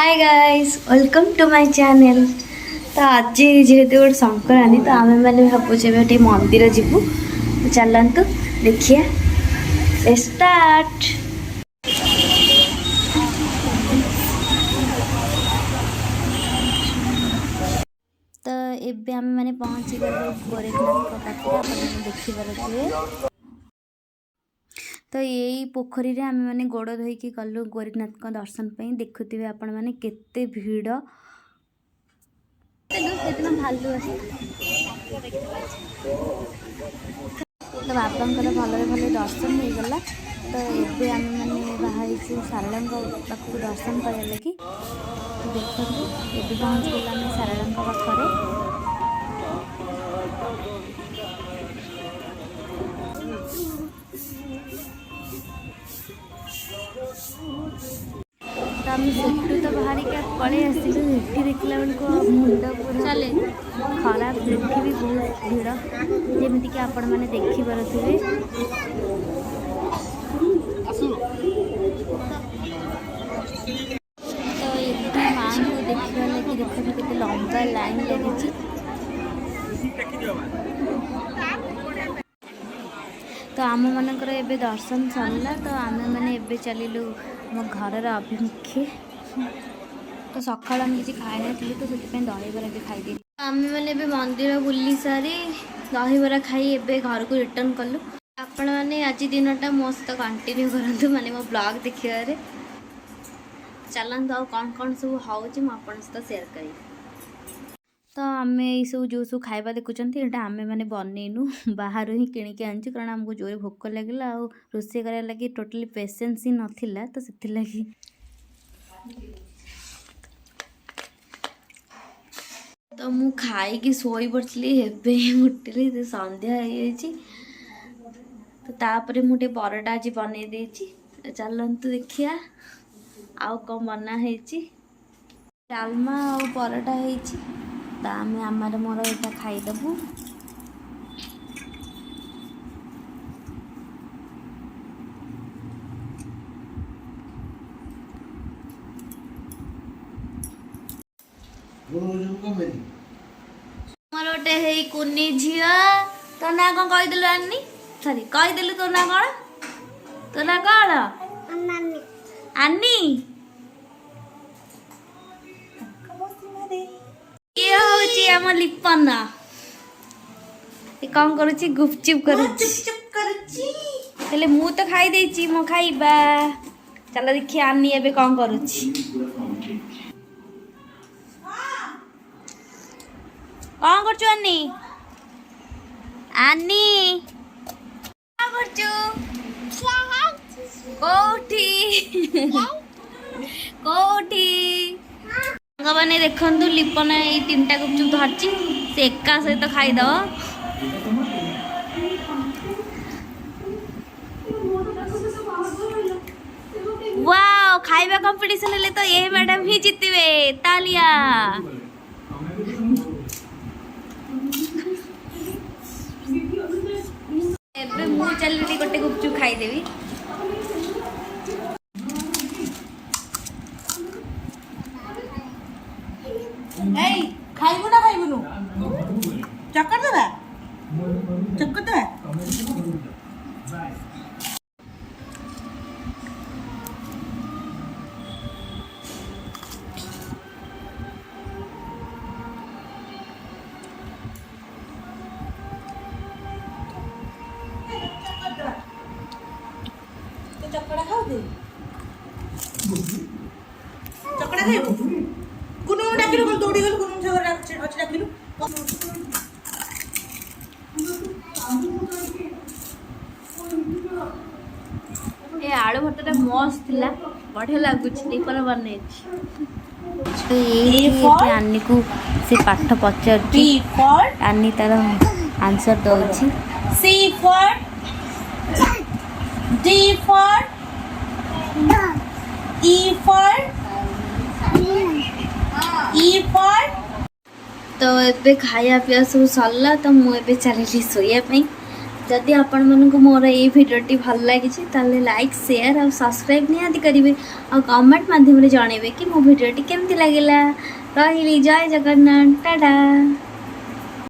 Hi guys welcome to my channel. तो आज जेहेतु गोटे संक्रांति तो आम मैंने भावुचे गोटे मंदिर जीवु तो चलतु देखिए स्टार्ट। तो एबे आम मैंने पहुँची गलु गोरखनाथ पाखे देखिपारे। तो यही पोखरी रे आम मैंने गोड़ धोईकी गलु गोरखनाथ दर्शन पर। देखुवे आपण मैंने केते भीड़ सेदिन भालू आस तो बाबांकर भल भल दर्शन हो गला। तो ये आम मैंने बाहर सारला पाखक दर्शन कर लगी। तो देखो ये पहुँच गला आम सारला पाखे। तो आम सेठू तो बाहर पलि आसलु। ये देखला बेलू मुंड पूरा चले खराब। सेठी भी बहुत भीड़ जमीक आपण मैंने देखिपे। तो ये माँ को देखा लगी देखो के लंबा लाइन लगी। तो आम मानकर एबे दर्शन सरला। तो आम मैंने एबे चलिलु मो घर अभिमुखे। तो सका आम किसी खाई ना तो से दहीबरा भी खाई। आम मैंने मंदिर बुली सारी दहीबरा खाई एबे घर को रिटर्न कलु। आपण मैंने आज दिनटा मो सहित कंटिन्यू करंतु माने मो ब्लॉग देखिबारे। चलतु आ कौन कौन सब हूँ सहित शेयर करी। तो आम ये सब जो सब खाइबा देखुं ये आम मैंने बनईनु बाहर ही किणिकी आनी। कारण आमको जोर भोक लगे आ रोषे कर लगी टोटाली पेसेंस ही नाला। तो से लगी तो मु खाई सोई पड़ी एवं उठिली तो संध्या हो। तो तापर मुझे परोटा आज बनई देछि। चलतु देखिया आउ कौन बना है। डालमा और परोटा है। तो आम आमार मोर यहाँ खाईदेबू। मोर गोटे है कुनी झील। तो ना कौन कहीदेलु आनी सरी कहीदेलु तो ना कौन तो ना कौन आनी ये होची आम लिपन कौन करुची गुपचुप करुची। मु तो खाई देछि मो खाइबा। चलो देखिए आनी एबे कौन करुची कौन करछु आनी आनी कौन करछु कोठी कोठी मैंने देखु लिपन ये 3टा गुपचुप धरची से एका सहित खाईद। वाओ खाइबा कंपटीशन ले तो ये मैडम ही जीतवे तालिया। एबे मु चलती गोटे गुपचुप खाईदेवी। खाइबु ना खाइबुनु चक्कर देबा चक्कर देबा। तो चक्कड़ा खाओ दे चक्कड़ा खाइबु कुनु डाकिलु कोन दौड़ी गलु कुनु झगड़ा अछि डाकिलु। ए आलू भर्ता मस्त थिला बढ़िया लागुछि दीपर बने। तो ये आनी को से पाठ पचारछि आनी तार आंसर दउछि। C for D for E for E for. तो एबे खाया पिया सब सरला। तो मुझे चलिली शोया। जदि आपण मानक मोर ये भिडियोटी भल लगी ताले लाइक शेयर और सब्सक्राइब निहाती करेंगे और कमेंट माध्यम जनइबे कि मो भिडियोटी केमती लगिला। रही जय जगन्नाथ टाटा।